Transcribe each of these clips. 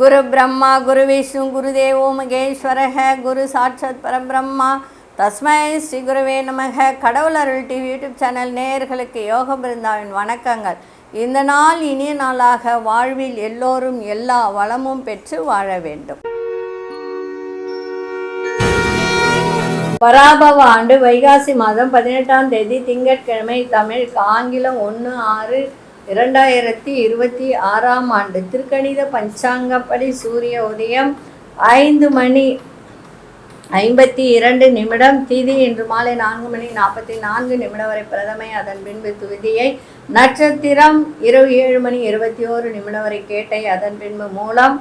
குரு பிரம்மா குரு விஷ்ணு குரு தேவோ மகேஸ்வரக குரு சாட்சாத் பரபிரம்மா தஸ்மை ஸ்ரீ குருவே நமக. கடவுள் அருள் டிவி யூடியூப் சேனல் நேயர்களுக்கு யோக பிருந்தாவின் வணக்கங்கள். இந்த நாள் இனிய நாளாக வாழ்வில் எல்லோரும் எல்லா வளமும் பெற்று வாழ வேண்டும். பராபவ ஆண்டு வைகாசி மாதம் 18ஆம் தேதி திங்கட்கிழமை, தமிழ் ஆங்கிலம் 1/6/2026 ஆண்டு. திருக்கணித பஞ்சாங்கப்படி சூரிய உதயம் 5:52 தீதி இன்று மாலை 4:44 வரை பிரதமை, அதன் பின்பு துவிதியை, நட்சத்திரம் இரவு 7:21 வரை கேட்டை, அதன் பின்பு மூலம்,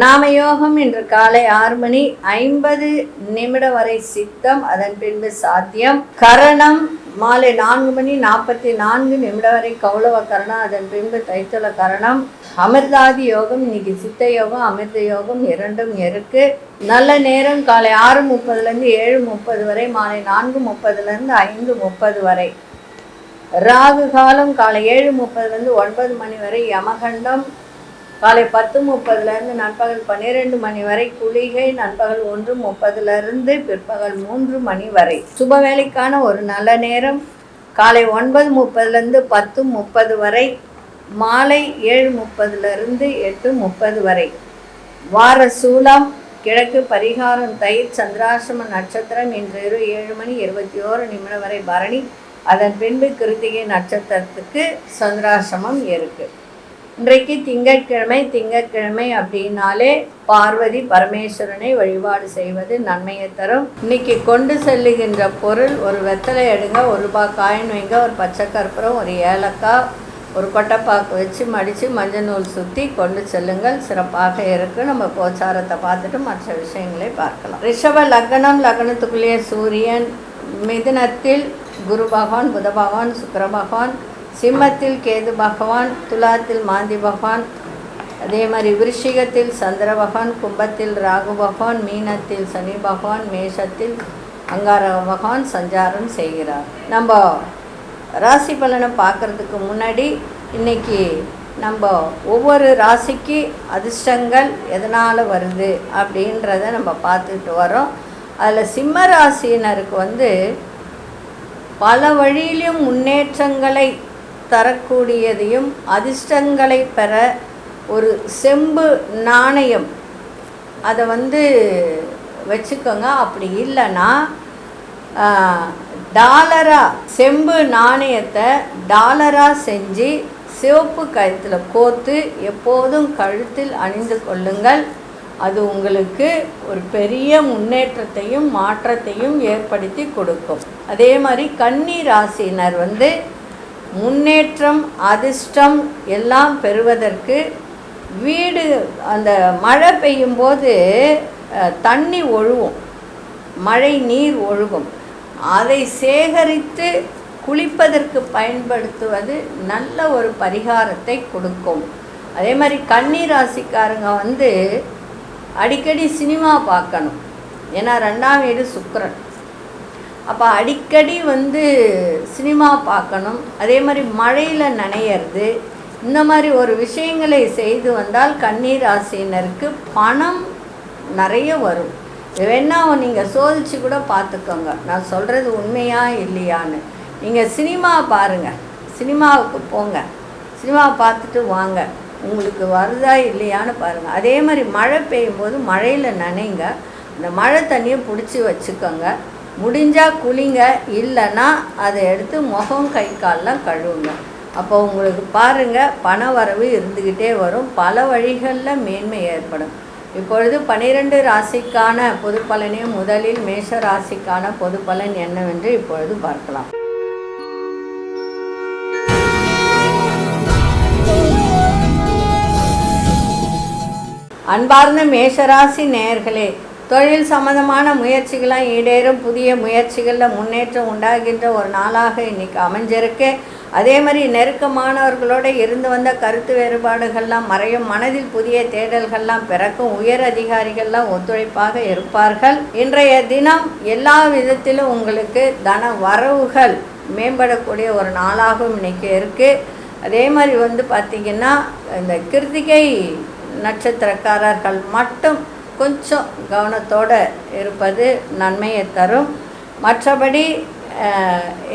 நாமயோகம் இன்று காலை 6:50 வரை சித்தம், அதன் பின்பு சாத்தியம், கரணம் மாலை 4:44 வரை கௌளவ கரணம், அதன் பின்பு தைத்தல கரணம், அமிர்தாதி யோகம். இன்னைக்கு சித்த யோகம் அமிர்த யோகம் இரண்டும் இருக்கு. நல்ல நேரம் காலை 6:30 7:30 வரை, மாலை 4:30 5:30 வரை. ராகு காலம் காலை 7:30 9 மணி வரை. யமகண்டம் காலை 10:30 நண்பகல் 12 வரை. குளிகை நண்பகல் 1:30 பிற்பகல் 3 மணி வரை. சுப வேலைக்கான ஒரு நல்ல நேரம் காலை 9:30 10:30 வரை, மாலை 7:30 8:30 வரை. வார சூலம் கிழக்கு, பரிகாரம் தயிர், சந்திராசிரம நட்சத்திரம் இன்று 7:21 வரை பரணி, அதன் பின்பு கிருத்திகை நட்சத்திரத்துக்கு சந்திராசிரமம் இருக்கு. இன்றைக்கு திங்கட்கிழமை அப்படின்னாலே பார்வதி பரமேஸ்வரனை வழிபாடு செய்வது நன்மையை தரும். இன்னைக்கு கொண்டு செல்லுகின்ற பொருள் ஒரு வெத்தலை எடுங்க, ஒரு ரூபாய் காயின் வைங்க, ஒரு பச்சை கற்பூரம், ஒரு ஏலக்காய், ஒரு கொட்டைப்பாக்கு வச்சு மடித்து மஞ்சள் நூல் சுற்றி கொண்டு செல்லுங்கள். சிறப்பாக இருக்கு. நம்ம கோச்சாரத்தை பார்த்துட்டு மற்ற விஷயங்களை பார்க்கலாம். ரிஷப லக்னம், லக்னத்துக்குள்ளேயே சூரியன், மிதுனத்தில் குரு பகவான், புத பகவான், சுக்கிர பகவான், சிம்மத்தில் கேது பகவான், துலாத்தில் மாந்தி பகவான், அதே மாதிரி விருஷிகத்தில் சந்திர பகவான், கும்பத்தில் ராகு பகவான், மீனத்தில் சனி பகவான், மேஷத்தில் அங்காரக பகவான் சஞ்சாரம் செய்கிறார். நம்ம ராசி பலனை பார்க்குறதுக்கு முன்னாடி இன்னைக்கு நம்ம ஒவ்வொரு ராசிக்கு அதிர்ஷ்டங்கள் எதனால் வருது அப்படின்றத நம்ம பார்த்துட்டு வரோம். அதில் சிம்ம ராசியினருக்கு பல வழியிலும் முன்னேற்றங்களை தரக்கூடியதையும் அதிர்ஷ்டங்களை பெற ஒரு செம்பு நாணயம் அதை வச்சுக்கோங்க. அப்படி இல்லைன்னா டாலராக செம்பு நாணயத்தை டாலராக செஞ்சு சிவப்பு கழுத்தில் கோர்த்து எப்போதும் கழுத்தில் அணிந்து கொள்ளுங்கள். அது உங்களுக்கு ஒரு பெரிய முன்னேற்றத்தையும் மாற்றத்தையும் ஏற்படுத்தி கொடுக்கும். அதே மாதிரி கன்னி ராசியினர் முன்னேற்றம் அதிர்ஷ்டம் எல்லாம் பெறுவதற்கு வீடு அந்த மழை பெய்யும் போது தண்ணி ஒழுகும், மழை நீர் ஒழுகும், அதை சேகரித்து குளிப்பதற்கு பயன்படுத்துவது நல்ல ஒரு பரிகாரத்தை கொடுக்கும். அதே மாதிரி கன்னி ராசிக்காரங்க அடிக்கடி சினிமா பார்க்கணும். ஏன்னா 2ஆம் வீடு சுக்கிரன். அப்போ அடிக்கடி சினிமா பார்க்கணும். அதே மாதிரி மழையில் நனையிறது, இந்த மாதிரி ஒரு விஷயங்களை செய்து வந்தால் கன்னி ராசியினருக்கு பணம் நிறைய வரும். வேணால் நீங்கள் சோதிச்சு கூட பார்த்துக்கோங்க, நான் சொல்கிறது உண்மையா இல்லையான்னு. நீங்கள் சினிமா பாருங்கள், சினிமாவுக்கு போங்க, சினிமா பார்த்துட்டு வாங்க, உங்களுக்கு வருதா இல்லையான்னு பாருங்கள். அதே மாதிரி மழை பெய்யும் போது மழையில் நனைங்க, அந்த மழை தண்ணியை பிடிச்சி வச்சுக்கோங்க. முடிஞ்சால் குளிங்க, இல்லைன்னா அதை எடுத்து முகம் கை காலெலாம் கழுவுங்க. அப்போ உங்களுக்கு பாருங்கள் பண வரவு இருந்துக்கிட்டே வரும், பல வழிகளில் மேன்மை ஏற்படும். இப்பொழுது 12 ராசிக்கான பொது பலனையும் முதலில் மேஷ ராசிக்கான பொது பலன் என்னவென்று இப்பொழுது பார்க்கலாம். அன்பார்ந்த மேஷராசி நேயர்களே, தொழில் சம்பந்தமான முயற்சிகளாக ஈடேறும். புதிய முயற்சிகளில் முன்னேற்றம் உண்டாகின்ற ஒரு நாளாக இன்றைக்கி அமைஞ்சிருக்கு. அதே மாதிரி நெருக்கமானவர்களோடு இருந்து வந்த கருத்து வேறுபாடுகள்லாம் மறையும். மனதில் புதிய தேடல்கள்லாம் பிறக்கும். உயர் அதிகாரிகள்லாம் ஒத்துழைப்பாக இருப்பார்கள். இன்றைய தினம் எல்லா விதத்திலும் உங்களுக்கு தன வரவுகள் மேம்படக்கூடிய ஒரு நாளாகவும் இன்றைக்கி இருக்குது. அதே மாதிரி பார்த்திங்கன்னா இந்த கிருத்திகை நட்சத்திரக்காரர்கள் மட்டும் கொஞ்சம் கவனத்தோடு இருப்பது நன்மையை தரும். மற்றபடி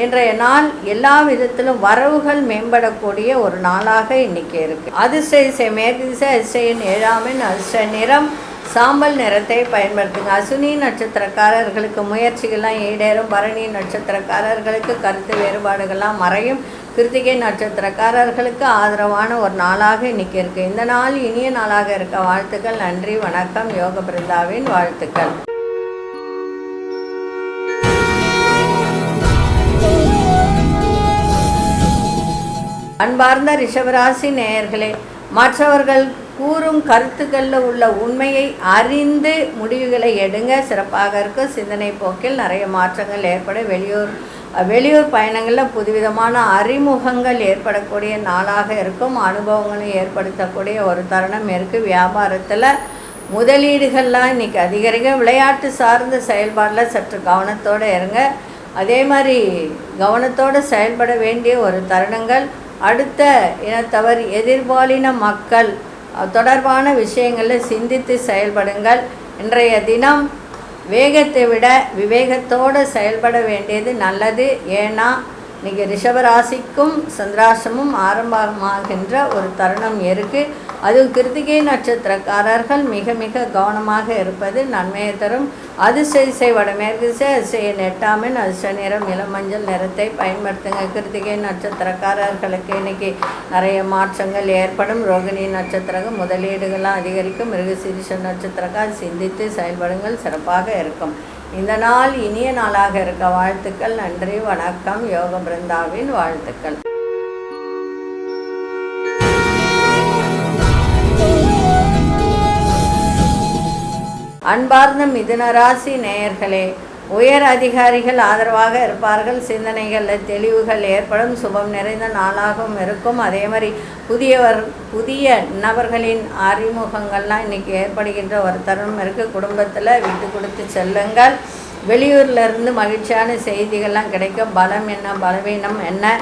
இன்றைய நாள் எல்லா விதத்திலும் வரவுகள் மேம்படக்கூடிய ஒரு நாளாக இன்றைக்கி இருக்குது. அதிர்ஷ்ட மேற்கு திசை அதிர்ஷ்ட 7ஆம் எண் அதிர்ஷ்ட நிறம் சாம்பல் நிறத்தை பயன்படுத்துங்க. அசுனி நட்சத்திரக்காரர்களுக்கு முயற்சிகள்லாம் ஈடேறும். பரணி நட்சத்திரக்காரர்களுக்கு கருத்து வேறுபாடுகள்லாம் மறையும். கிருத்திகை நட்சத்திரக்காரர்களுக்கு ஆதரவான ஒரு நாளாக இன்றைக்கி இருக்குது. இந்த நாள் இனிய நாளாக இருக்க வாழ்த்துக்கள். நன்றி, வணக்கம். யோக பிருந்தாவின் வாழ்த்துக்கள். அன்பார்ந்த ரிஷபராசி நேயர்களே, மற்றவர்கள் கூறும் கருத்துக்களில் உள்ள உண்மையை அறிந்து முடிவுகளை எடுங்க. சிறப்பாக இருக்கும். சிந்தனை போக்கில் நிறைய மாற்றங்கள் ஏற்படும். வெளியூர் பயணங்களில் புதுவிதமான அறிமுகங்கள் ஏற்படக்கூடிய நாளாக இருக்கும். அனுபவங்களை ஏற்படுத்தக்கூடிய ஒரு தருணம் இருக்குது. வியாபாரத்தில் முதலீடுகள்லாம் இன்றைக்கி அதிகரிக்க. விளையாட்டு சார்ந்த செயல்பாடில் சற்று கவனத்தோடு இருங்க. அதே மாதிரி கவனத்தோடு செயல்பட வேண்டிய ஒரு தருணங்கள். அடுத்த இனத்தவர் எதிர்பாலின மக்கள் தொடர்பான விஷயங்களில் சிந்தித்து செயல்படுங்கள். இன்றைய தினம் வேகத்தை விட விவேகத்தோடு செயல்பட வேண்டியது நல்லது. ஏன்னா இன்றைக்கி ரிஷபராசிக்கும் சந்திராஷ்டமும் ஆரம்பமாகின்ற ஒரு தருணம் இருக்குது. அதுவும் கிருத்திகை நட்சத்திரக்காரர்கள் மிக மிக கவனமாக இருப்பது நன்மையை தரும். அதிர்ஷ்ட திசை வடமேற்கு திசை. அதிர்ஷ்ட 8ஆம் எண் அதிர்ஷ்ட நிறம் இளமஞ்சள் நிறத்தை பயன்படுத்துங்க. கிருத்திகை நட்சத்திரக்காரர்களுக்கு இன்றைக்கி நிறைய மாற்றங்கள் ஏற்படும். ரோகிணி நட்சத்திரம் முதலீடுகள்லாம் அதிகரிக்கும். மிருகசீரிஷ நட்சத்திரக்கார் சிந்தித்து செயல்படுங்கள். சிறப்பாக இருக்கும். இந்த நாள் இனிய நாளாக இருக்க வாழ்த்துக்கள். நன்றி, வணக்கம். யோக பிருந்தாவின் வாழ்த்துக்கள். அன்பார்ந்த மிதுனராசி நேயர்களே, உயர் அதிகாரிகள் ஆதரவாக இருப்பார்கள். சிந்தனைகளில் தெளிவுகள் ஏற்படும். சுபம் நிறைந்த நாளாகவும் இருக்கும். அதே மாதிரி புதிய நபர்களின் அறிமுகங்கள்லாம் இன்றைக்கி ஏற்படுகின்ற ஒரு தருணம் இருக்குது. குடும்பத்தில் விட்டு கொடுத்து செல்லுங்கள். வெளியூர்லேருந்து மகிழ்ச்சியான செய்திகள்லாம் கிடைக்கும். பலம் என்ன பலவீனம் என்ன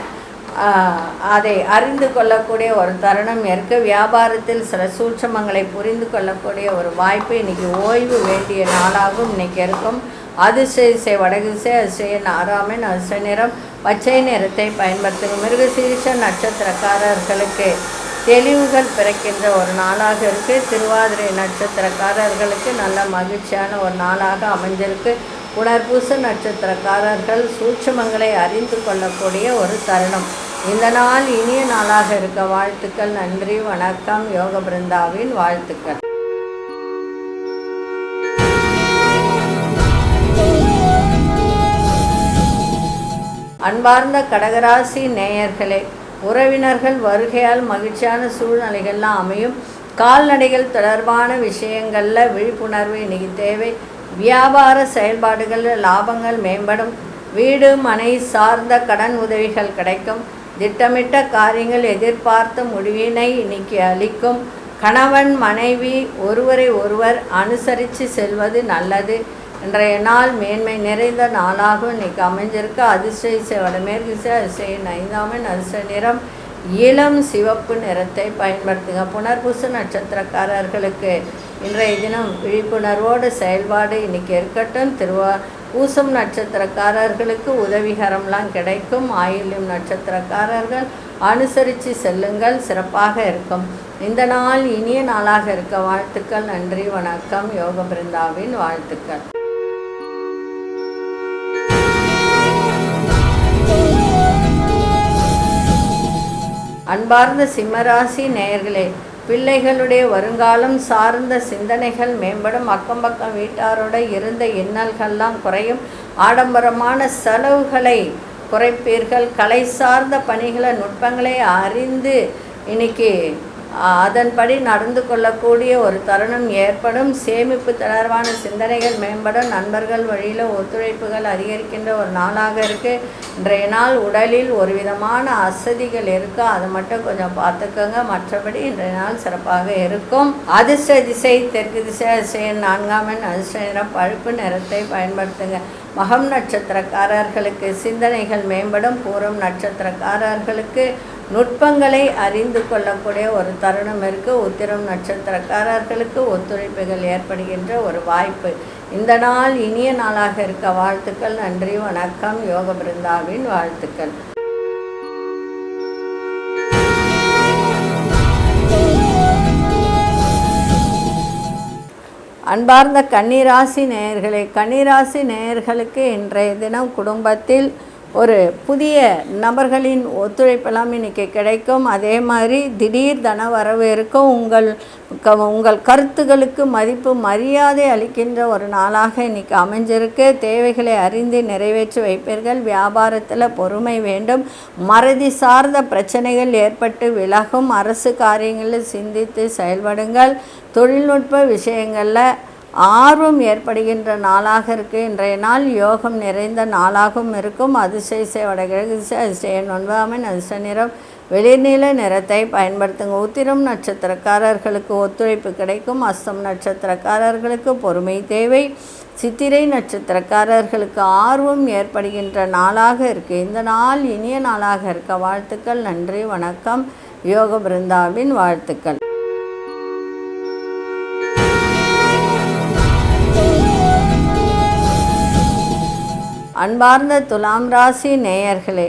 அதை அறிந்து கொள்ளக்கூடிய ஒரு தருணம் இருக்குது. வியாபாரத்தில் சில சூட்சமங்களை புரிந்து கொள்ளக்கூடிய ஒரு வாய்ப்பு இன்றைக்கி ஓய்வு வேண்டிய நாளாகவும் இன்றைக்கி இருக்கும். அதிர்ஷ்ட திசை வடக்கு திசை. அதிர்ஷ்ட 6ஆம் எண் அதிர்ஷ்ட நிறம் பச்சை நிறத்தை பயன்படுத்துங்க. மிருகசீரிஷ நட்சத்திரக்காரர்களுக்கு தெளிவுகள் பிறக்கின்ற ஒரு நாளாக இருக்குது. திருவாதிரை நட்சத்திரக்காரர்களுக்கு நல்ல மகிழ்ச்சியான ஒரு நாளாக அமைஞ்சிருக்கு. புனர்பூச நட்சத்திரக்காரர்கள் சூட்சமங்களை அறிந்து கொள்ளக்கூடிய ஒரு தருணம். இந்த நாள் இனிய நாளாக இருக்க வாழ்த்துக்கள். நன்றி, வணக்கம். யோக பிருந்தாவின் வாழ்த்துக்கள். அன்பார்ந்த கடகராசி நேயர்களே, உறவினர்கள் வருகையால் மகிழ்ச்சியான சூழ்நிலைகள்லாம் அமையும். கால்நடைகள் தொடர்பான விஷயங்களில் விழிப்புணர்வு இன்றைக்கி தேவை. வியாபார செயல்பாடுகளில் லாபங்கள் மேம்படும். வீடு மனை சார்ந்த கடன் உதவிகள் கிடைக்கும். திட்டமிட்ட காரியங்கள் எதிர்பார்த்த முடிவினை இன்னைக்கு அளிக்கும். கணவன் மனைவி ஒருவரை ஒருவர் அனுசரித்து செல்வது நல்லது. இன்றைய நாள் மேன்மை நிறைந்த நாளாகவும் இன்றைக்கி அமைஞ்சிருக்கு. அதிர்ஷ்ட வடமேற்கு அதிர்ஷ்ட 5ஆம் எண் அதிர்ஷ்ட நிறம் இளம் சிவப்பு நிறத்தை பயன்படுத்துங்க. புனர்பூச நட்சத்திரக்காரர்களுக்கு இன்றைய தினம் விழிப்புணர்வோடு செயல்பாடு இன்றைக்கி இருக்கட்டும். பூசம் நட்சத்திரக்காரர்களுக்கு உதவிகரம்லாம் கிடைக்கும். ஆயில்யம் நட்சத்திரக்காரர்கள் அனுசரித்து செல்லுங்கள். சிறப்பாக இருக்கும். இந்த நாள் இனிய நாளாக இருக்க வாழ்த்துக்கள். நன்றி, வணக்கம். யோக பிருந்தாவின் வாழ்த்துக்கள். அன்பார்ந்த சிம்மராசி நேயர்களே, பிள்ளைகளுடைய வருங்காலம் சார்ந்த சிந்தனைகள் மேம்படும். அக்கம் பக்கம் வீட்டாரோட இருந்த இன்னல்கள்லாம் குறையும். ஆடம்பரமான செலவுகளை குறைப்பீர்கள். கலை சார்ந்த பணிகளை நுட்பங்களை அறிந்து இன்னைக்கு அதன்படி நடந்து கொள்ளக்கூடிய ஒரு தருணம் ஏற்படும். சேமிப்பு தொடர்பான சிந்தனைகள் மேம்படும். நண்பர்கள் வழியில் ஒத்துழைப்புகள் அதிகரிக்கின்ற ஒரு நாளாக இருக்குது. இன்றைய நாள் உடலில் ஒரு விதமான அசதிகள் இருக்குது. அதை மட்டும் கொஞ்சம் பார்த்துக்கோங்க. மற்றபடி இன்றைய நாள் சிறப்பாக இருக்கும். அதிர்ஷ்ட திசை தெற்கு திசை. அதிர்ஷ்ட 4ஆம் எண் அதிர்ஷ்ட நிறம் பழுப்பு நிறத்தை பயன்படுத்துங்க. மகம் நட்சத்திரக்காரர்களுக்கு சிந்தனைகள் மேம்படும். பூரம் நட்சத்திரக்காரர்களுக்கு நுட்பங்களை அறிந்து கொள்ளக்கூடிய ஒரு தருணம் இருக்குது. உத்திரம் நட்சத்திரக்காரர்களுக்கு ஒத்துழைப்புகள் ஏற்படுகின்ற ஒரு வாய்ப்பு. இந்த நாள் இனிய நாளாக இருக்க வாழ்த்துக்கள். நன்றி, வணக்கம். யோக பிருந்தாவின் வாழ்த்துக்கள். அன்பார்ந்த கன்னிராசி நேயர்களே, கன்னிராசி நேயர்களுக்கு இன்றைய தினம் குடும்பத்தில் ஒரு புதிய நபர்களின் ஒத்துழைப்பெல்லாம் இன்றைக்கி கிடைக்கும். அதே மாதிரி திடீர் தன வரவு இருக்கும். உங்கள் கருத்துக்களுக்கு மதிப்பு மரியாதை அளிக்கின்ற ஒரு நாளாக இன்றைக்கி அமைஞ்சிருக்கு. தேவைகளை அறிந்து நிறைவேற்றி வைப்பீர்கள். வியாபாரத்தில் பொறுமை வேண்டும். மறதி சார்ந்த பிரச்சனைகள் ஏற்பட்டு விலகும். அரசு காரியங்களில் சிந்தித்து செயல்படுங்கள். தொழில்நுட்ப விஷயங்களில் ஆர்வம் ஏற்படுகின்ற நாளாக இருக்குது. இன்றைய நாள் யோகம் நிறைந்த நாளாகவும் இருக்கும். அதிசய வடகிழக்கு அதிசய 9 அதிர்ஷ்ட நிறம் வெளிர்நீல நிறத்தை பயன்படுத்துங்க. உத்திரம் நட்சத்திரக்காரர்களுக்கு ஒத்துழைப்பு கிடைக்கும். அஸ்தம் நட்சத்திரக்காரர்களுக்கு பொறுமை தேவை. சித்திரை நட்சத்திரக்காரர்களுக்கு ஆர்வம் ஏற்படுகின்ற நாளாக இருக்குது. இந்த நாள் இனிய நாளாக இருக்க வாழ்த்துக்கள். நன்றி, வணக்கம். யோக பிருந்தாவின் வாழ்த்துக்கள். அன்பார்ந்த துலாம் ராசி நேயர்களே,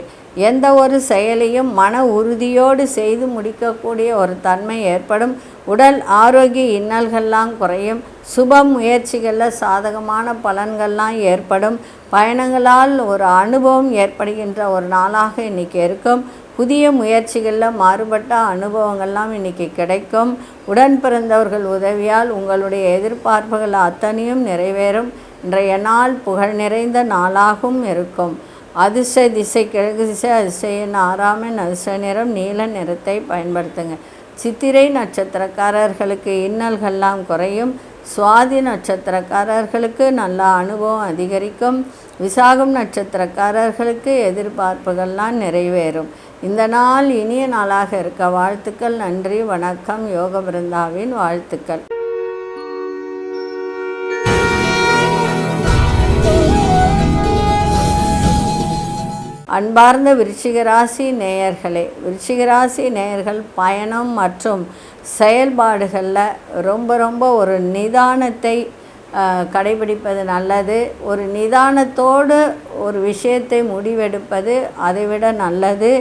எந்த ஒரு செயலையும் மன உறுதியோடு செய்து முடிக்கக்கூடிய ஒரு தன்மை ஏற்படும். உடல் ஆரோக்கிய இன்னல்கள்லாம் குறையும். சுப முயற்சிகளில் சாதகமான பலன்கள்லாம் ஏற்படும். பயணங்களால் ஒரு அனுபவம் ஏற்படுகின்ற ஒரு நாளாக இன்றைக்கி இருக்கும். புதிய முயற்சிகளில் மாறுபட்ட அனுபவங்கள்லாம் இன்றைக்கி கிடைக்கும். உடன் பிறந்தவர்கள் உதவியால் உங்களுடைய எதிர்பார்ப்புகள் அத்தனையும் நிறைவேறும். இன்றைய நாள் புகழ் நிறைந்த நாளாகவும் இருக்கும். அதிர்ஷ்ட திசை கிழக்கு திசை. அதிர்ஷ்ட 6 அதிர்ஷ்ட நிறம் நீல நிறத்தை பயன்படுத்துங்க. சித்திரை நட்சத்திரக்காரர்களுக்கு இன்னல்கள்லாம் குறையும். சுவாதி நட்சத்திரக்காரர்களுக்கு நல்ல அனுபவம் அதிகரிக்கும். விசாகம் நட்சத்திரக்காரர்களுக்கு எதிர்பார்ப்புகள்லாம் நிறைவேறும். இந்த நாள் இனிய நாளாக இருக்க வாழ்த்துக்கள். நன்றி, வணக்கம். யோக பிருந்தாவின் வாழ்த்துக்கள். அன்பார்ந்த விருச்சிகராசி நேயர்களே, விருச்சிகராசி நேயர்கள் பயணம் மற்றும் செயல்பாடுகளில் ரொம்ப ஒரு நிதானத்தை கடைபிடிப்பது நல்லது. ஒரு நிதானத்தோடு ஒரு விஷயத்தை முடிவெடுப்பது அதைவிட நல்லது.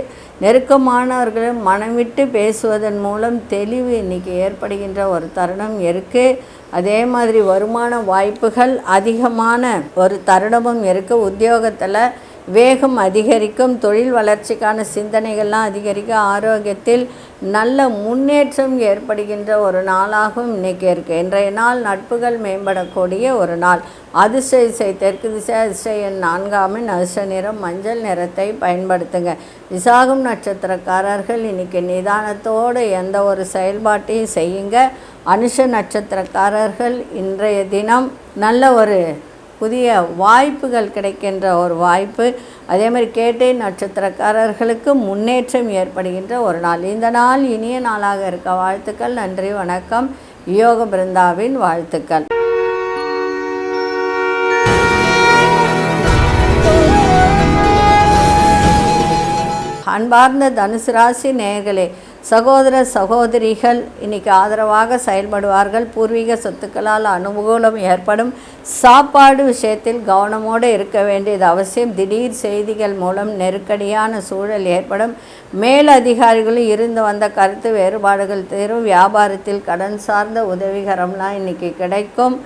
நெருக்கமானவர்களை மனம் விட்டு பேசுவதன் மூலம் தெளிவு இன்றைக்கி ஏற்படுகின்ற ஒரு தருணம் இருக்குது. அதே மாதிரி வருமான வாய்ப்புகள் அதிகமான ஒரு தருணமும் இருக்குது. உத்தியோகத்தில் வேகம் அதிகரிக்கும். தொழில் வளர்ச்சிக்கான சிந்தனைகள்லாம் அதிகரிக்கும். ஆரோக்கியத்தில் நல்ல முன்னேற்றம் ஏற்படுகின்ற ஒரு நாளாகவும் இன்றைக்கி இருக்குது. இன்றைய நாள் நட்புகள் மேம்படக்கூடிய ஒரு நாள். அதிர்ஷ்ட திசை தெற்கு திசை. அதிர்ஷ்ட 4 அதிர்ஷ்ட நிறம் மஞ்சள் நிறத்தை பயன்படுத்துங்க. விசாகம் நட்சத்திரக்காரர்கள் இன்றைக்கி நிதானத்தோடு எந்த ஒரு செயல்பாட்டையும் செய்யுங்க. அனுஷ நட்சத்திரக்காரர்கள் இன்றைய தினம் நல்ல ஒரு புதிய வாய்ப்புகள் கிடைக்கின்ற ஒரு வாய்ப்பு. அதே மாதிரி கேட்டை நட்சத்திரக்காரர்களுக்கு முன்னேற்றம் ஏற்படுகின்ற ஒரு நாள். இந்த நாள் இனிய நாளாக இருக்க வாழ்த்துக்கள். நன்றி, வணக்கம். யோக பிருந்தாவின் வாழ்த்துக்கள். அன்பார்ந்த தனுசு ராசி நேயர்களே, சகோதர சகோதரிகள் இன்றைக்கி ஆதரவாக செயல்படுவார்கள். பூர்வீக சொத்துக்களால் அனுகூலம் ஏற்படும். சாப்பாடு விஷயத்தில் கவனமோடு இருக்க வேண்டியது அவசியம். திடீர் செய்திகள் மூலம் நெருக்கடியான சூழல் ஏற்படும். மேலதிகாரிகளும் இருந்து வந்த கருத்து வேறுபாடுகள் தீரும். வியாபாரத்தில் கடன் சார்ந்த உதவிகரம்லாம் இன்றைக்கி கிடைக்கும்.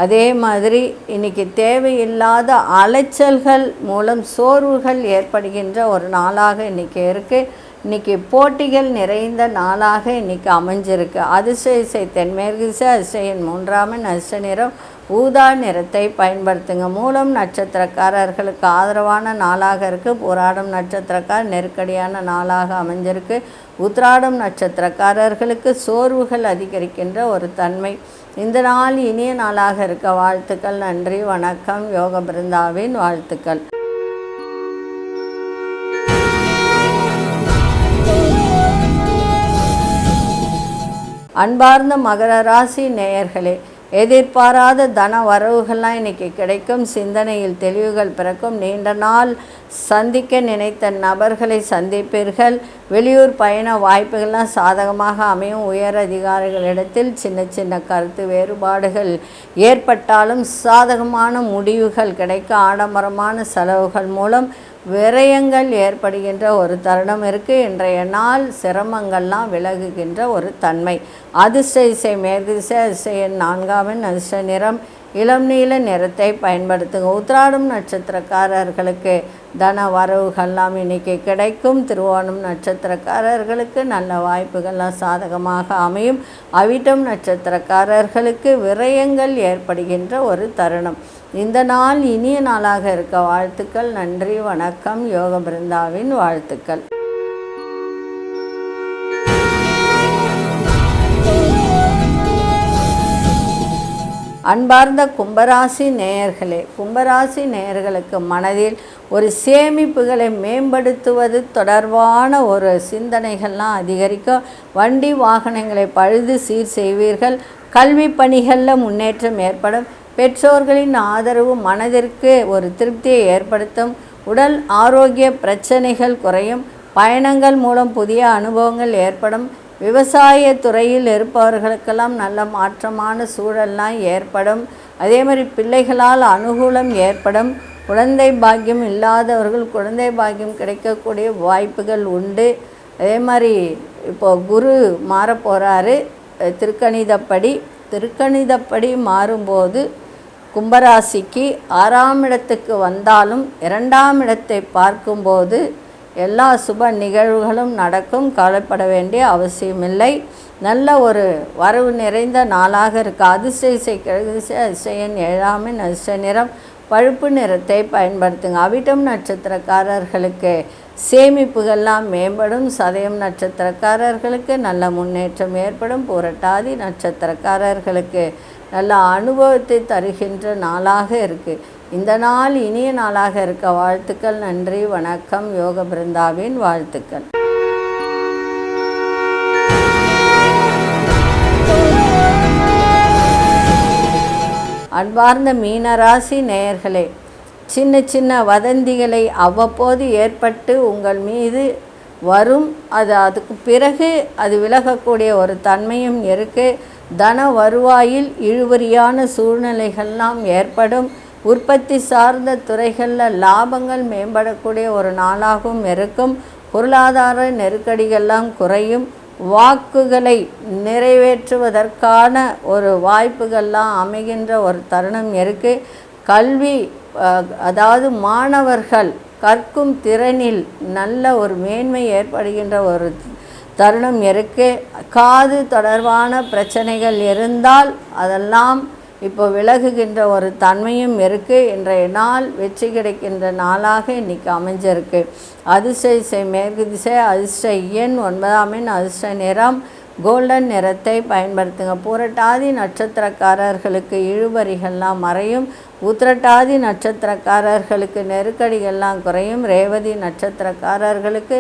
அதே மாதிரி இன்றைக்கி தேவையில்லாத அலைச்சல்கள் மூலம் சோர்வுகள் ஏற்படுகின்ற ஒரு நாளாக இன்றைக்கி இருக்குது. இன்றைக்கி போட்டிகள் நிறைந்த நாளாக இன்றைக்கி அமைஞ்சிருக்கு. அதிர்ஷ்ட திசை தென்மேற்கு திசை. அதிர்ஷ்ட 3 அதிர்ஷ்ட நிறம் ஊதா நிறத்தை பயன்படுத்துங்க. மூலம் நட்சத்திரக்காரர்களுக்கு ஆதரவான நாளாக இருக்குது. போராடும் நட்சத்திரக்கார் நெருக்கடியான நாளாக அமைஞ்சிருக்கு. உத்திராடம் நட்சத்திரக்காரர்களுக்கு சோர்வுகள் அதிகரிக்கின்ற ஒரு தன்மை. இந்த நாள் இனிய நாளாக இருக்க வாழ்த்துக்கள். நன்றி, வணக்கம். யோக பிருந்தாவின் வாழ்த்துக்கள். அன்பார்ந்த மகர ராசி நேயர்களே, எதிர்பாராத தன வரவுகள்லாம் இன்றைக்கி கிடைக்கும். சிந்தனையில் தெளிவுகள் பிறக்கும். நீண்ட நாள் சந்திக்க நினைத்த நபர்களை சந்திப்பீர்கள். வெளியூர் பயண வாய்ப்புகள்லாம் சாதகமாக அமையும். உயர் அதிகாரிகளிடத்தில் சின்ன சின்ன கருத்து வேறுபாடுகள் ஏற்பட்டாலும் சாதகமான முடிவுகள் கிடைக்க. ஆடம்பரமான செலவுகள் மூலம் விரயங்கள் ஏற்படுகின்ற ஒரு தருணம் இருக்குது. இன்றைய நாள் சிரமங்கள்லாம் விலகுகின்ற ஒரு தன்மை. அதிர்ஷ்ட இசை மேற்கு திசை, அதிர்ஷ்ட எண் 4 அதிர்ஷ்ட நிறம் இளம் நீல நிறத்தை பயன்படுத்துங்க. உத்திராடம் நட்சத்திரக்காரர்களுக்கு தன வரவுகள்லாம் இன்றைக்கி கிடைக்கும். திருவோணம் நட்சத்திரக்காரர்களுக்கு நல்ல வாய்ப்புகள்லாம் சாதகமாக அமையும். அவிட்டம் நட்சத்திரக்காரர்களுக்கு விரயங்கள் ஏற்படுகின்ற ஒரு தருணம். இந்த நாள் இனிய நாளாக இருக்க வாழ்த்துக்கள். நன்றி, வணக்கம். யோக பிருந்தாவின் வாழ்த்துக்கள். அன்பார்ந்த கும்பராசி நேயர்களே, கும்பராசி நேயர்களுக்கு மனதில் ஒரு சேமிப்புகளை மேம்படுத்துவது தொடர்பான ஒரு சிந்தனைகள்லாம் அதிகரிக்கும். வண்டி வாகனங்களை பழுது சீர் செய்வீர்கள். கல்வி பணிகளில் முன்னேற்றம் ஏற்படும். பெற்றோர்களின் ஆதரவு மனதிற்கு ஒரு திருப்தியை ஏற்படுத்தும். உடல் ஆரோக்கிய பிரச்சனைகள் குறையும். பயணங்கள் மூலம் புதிய அனுபவங்கள் ஏற்படும். விவசாய துறையில் இருப்பவர்களுக்கெல்லாம் நல்ல மாற்றமான சூழல்லாம் ஏற்படும். அதே மாதிரி பிள்ளைகளால் அனுகூலம் ஏற்படும். குழந்தை பாக்கியம் இல்லாதவர்கள் குழந்தை பாக்கியம் கிடைக்கக்கூடிய வாய்ப்புகள் உண்டு. அதே மாதிரி இப்போது குரு மாறப்போகிறாரு. திருக்கணிதப்படி மாறும்போது கும்பராசிக்கு 6ஆம் இடத்துக்கு வந்தாலும் 2ஆம் இடத்தை பார்க்கும்போது எல்லா சுப நிகழ்வுகளும் நடக்கும். கவலைப்பட வேண்டிய அவசியமில்லை. நல்ல ஒரு வரவு நிறைந்த நாளாக இருக்குது. அதிர்ஷ்ட இசை கிழக்கு திசை, அதிர்ஷ்ட எண் 7 அதிர்ஷ்ட நிறம் பழுப்பு நிறத்தை பயன்படுத்துங்க. அவிட்டம் நட்சத்திரக்காரர்களுக்கு சேமிப்புகள்லாம் மேம்படும். சதயம் நட்சத்திரக்காரர்களுக்கு நல்ல முன்னேற்றம் ஏற்படும். புரட்டாதி நட்சத்திரக்காரர்களுக்கு நல்ல அனுபவத்தை தருகின்ற நாளாக இருக்குது. இந்த நாள் இனிய நாளாக இருக்க வாழ்த்துக்கள். நன்றி, வணக்கம். யோக பிருந்தாவின் வாழ்த்துக்கள். அன்பார்ந்த மீனராசி நேயர்களே, சின்ன சின்ன வதந்திகளை அவ்வப்போது ஏற்பட்டு உங்கள் மீது வரும். அதுக்கு பிறகு அது விலகக்கூடிய ஒரு தன்மையும் இருக்குது. தன வருவாயில் இழுபறியான சூழ்நிலைகள்லாம் ஏற்படும். உற்பத்தி சார்ந்த துறைகளில் லாபங்கள் மேம்படக்கூடிய ஒரு நாளாகவும் இருக்கும். பொருளாதார நெருக்கடிகள்லாம் குறையும். வாக்குகளை நிறைவேற்றுவதற்கான ஒரு வாய்ப்புகள்லாம் அமைகின்ற ஒரு தருணம் இருக்குது. கல்வி அதாவது மாணவர்கள் கற்கும் திறனில் நல்ல ஒரு மேன்மை ஏற்படுகின்ற ஒரு தருணம் இருக்குது. காது தொடர்பான பிரச்சனைகள் இருந்தால் அதெல்லாம் இப்போ விலகுகின்ற ஒரு தன்மையும் இருக்குது. இன்றைய நாள் வெற்றி கிடைக்கின்ற நாளாக இன்றைக்கி அமைஞ்சிருக்கு. அதிர்ஷ்ட இசை மேற்கு திசை, அதிர்ஷ்ட எண் 9 அதிர்ஷ்ட நிறம் கோல்டன் நிறத்தை பயன்படுத்துங்க. பூரட்டாதி நட்சத்திரக்காரர்களுக்கு இழுபறிகள்லாம் மறையும். உத்திரட்டாதி நட்சத்திரக்காரர்களுக்கு நெருக்கடிகள்லாம் குறையும். ரேவதி நட்சத்திரக்காரர்களுக்கு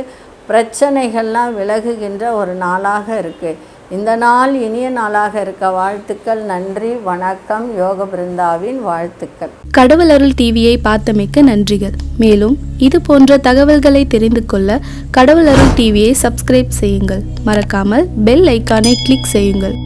பிரச்சனைகள்லாம் விலகுகின்ற ஒரு நாளாக இருக்குது. இந்த நாள் இனிய நாளாக இருக்க வாழ்த்துக்கள். நன்றி, வணக்கம். யோக பிருந்தாவின் வாழ்த்துக்கள். கடவுள் அருள் டிவியை பார்த்தமைக்க நன்றிகள். மேலும் இது போன்ற தகவல்களை தெரிந்து கொள்ள கடவுள் அருள் டிவியை சப்ஸ்கிரைப் செய்யுங்கள். மறக்காமல் பெல் ஐக்கானை கிளிக் செய்யுங்கள்.